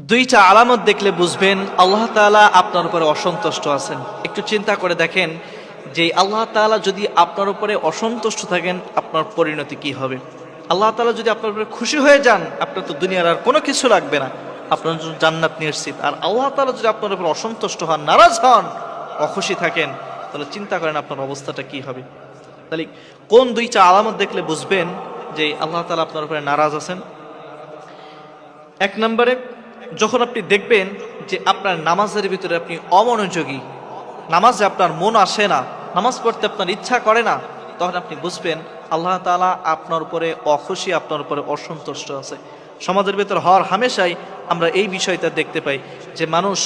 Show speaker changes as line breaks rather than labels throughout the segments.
দুইটা আলামত দেখলে বুঝবেন আল্লাহ তাআলা আপনার উপরে অসন্তুষ্ট আছেন। একটু চিন্তা করে দেখেন যে আল্লাহ তাআলা যদি আপনার উপরে অসন্তুষ্ট থাকেন আপনার পরিণতি কি হবে। আল্লাহ তাআলা যদি আপনার উপরে খুশি হয়ে যান আপনার তো দুনিয়ার আর কোনো কিছু লাগবে না, আপনার জন্য জান্নাত নিশ্চিত। আর আল্লাহ তাআলা যদি আপনার উপরে অসন্তুষ্ট হন, নারাজ হন, অখুশি থাকেন, তাহলে চিন্তা করেন আপনার অবস্থাটা কি হবে। তাহলে কোন দুইটা আলামত দেখলে বুঝবেন যে আল্লাহ তাআলা আপনার উপরে নারাজ আছেন? এক নম্বরে, যখন আপনি দেখবেন যে আপনার নামাজের ভিতরে আপনি অমনোযোগী, নামাজে আপনার মন আসে না, নামাজ পড়তে আপনার ইচ্ছা করে না, তখন আপনি বুঝবেন আল্লাহ তাআলা আপনার উপরে অখুশি, আপনার উপরে অসন্তুষ্ট আছে। সমাজের ভিতরে হর হামেশাই আমরা এই বিষয়টা দেখতে পাই যে মানুষ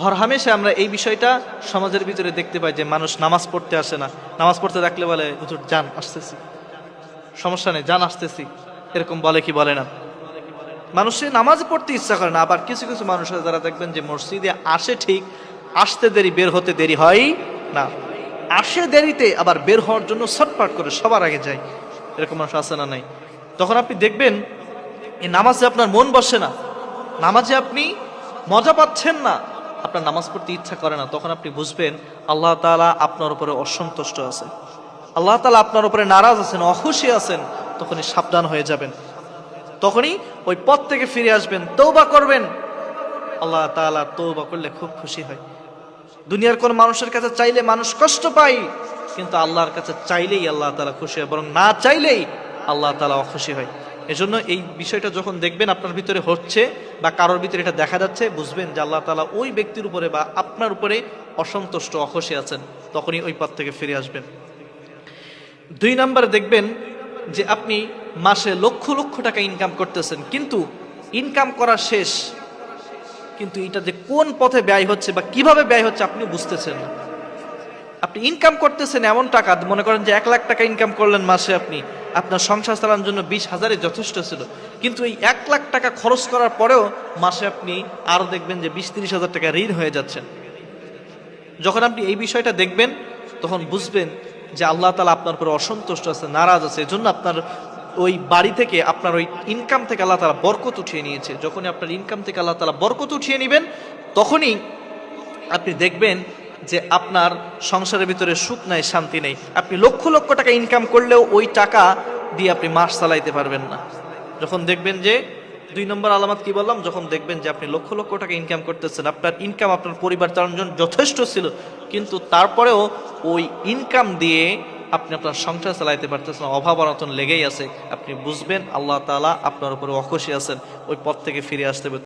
হর হামেশা আমরা এই বিষয়টা সমাজের ভিতরে দেখতে পাই যে মানুষ নামাজ পড়তে আসে না। নামাজ পড়তে ডাকলে বলে হুজুর যান আসতেছি, সমস্যা নেই যান আসতেছি, এরকম বলে কি বলে না? মানুষের নামাজ পড়তে ইচ্ছা করে না। আবার কিছু কিছু মানুষ যারা দেখবেন যে মসজিদে আসে ঠিক, আসতে দেরি বের হতে দেরি হয় না, আসে দেরিতে আবার বের হওয়ার জন্য ছটফট করে সবার আগে যায়, এরকম মানুষ আছে না নাই? তখন আপনি দেখবেন এই নামাজে আপনার মন বসে না, নামাজে আপনি মজা পাচ্ছেন না, আপনার নামাজ পড়তে ইচ্ছা করে না, তখন আপনি বুঝবেন আল্লাহ তাআলা আপনার উপরে অসন্তুষ্ট আছে, আল্লাহ তাআলা আপনার উপরে নারাজ আছেন, অখুশি আছেন। তখনই সাবধান হয়ে যাবেন, তখনই ওই পথ থেকে ফিরে আসবেন, তওবা করবেন। আল্লাহ তাআলা তওবা করলে খুব খুশি হয়। দুনিয়ার কোন মানুষের কাছে চাইলে মানুষ কষ্ট পায়, কিন্তু আল্লাহর কাছে চাইলেই আল্লাহ তাআলা খুশি হয়, বরং না চাইলেই আল্লাহ তাআলা অখুশি হয়। এজন্য এই বিষয়টা যখন দেখবেন আপনার ভিতরে হচ্ছে বা কারোর ভিতরে এটা দেখা যাচ্ছে, বুঝবেন যে আল্লাহ তাআলা ওই ব্যক্তির উপরে বা আপনার উপরে অসন্তুষ্ট, অখুশি আছেন, তখনই ওই পথ থেকে ফিরে আসবেন। দুই নম্বরে দেখবেন যে আপনি মাসে লক্ষ লক্ষ টাকা ইনকাম করতেছেন, কিন্তু ইনকাম করা শেষ, কিন্তু এটা যে কোন পথে ব্যয় হচ্ছে বা কিভাবে ব্যয় হচ্ছে আপনি বুঝতেছেন না। আপনি ইনকাম করতেছেন এমন টাকা, মনে করেন যে 1 লাখ টাকা ইনকাম করলেন মাসে, আপনি আপনার সংসার চালানোর জন্য 20,000-ই যথেষ্ট ছিল, কিন্তু এই 1 লাখ টাকা খরচ করার পরেও মাসে আপনি আরো দেখবেন যে 20-30 হাজার টাকা ঋণ হয়ে যাচ্ছেন। যখন আপনি এই বিষয়টা দেখবেন তখন বুঝবেন যে আল্লাহ তাআলা আপনার উপর অসন্তুষ্ট আছে, নারাজ আছে। এজন্য আপনার ওই বাড়ি থেকে, আপনার ওই ইনকাম থেকে আল্লাহ তাআলা বরকত উঠিয়ে নিয়েছে। যখনই আপনার ইনকাম থেকে আল্লাহ তাআলা বরকত উঠিয়ে নেবেন, তখনই আপনি দেখবেন যে আপনার সংসারের ভিতরে সুখ নাই, শান্তি নেই। আপনি লক্ষ লক্ষ টাকা ইনকাম করলেও ওই টাকা দিয়ে আপনি মাস চালাইতে পারবেন না। যখন দেখবেন যে 2 নম্বর আলামত কি বললাম, যখন দেখবেন যে আপনি লক্ষ লক্ষ টাকা ইনকাম করতেছেন, আপনার ইনকাম আপনার পরিবার চালানোর জন্য যথেষ্ট ছিল, কিন্তু তারপরেও ওই ইনকাম দিয়ে আপনি আপনার সংসার চালাইতে পারতেছেন, অভাব অনটন লেগেই আছে, আপনি বুঝবেন আল্লাহ তাআলা আপনার উপরে অখুশি আছেন, ওই পথ থেকে ফিরে আসতে হবে।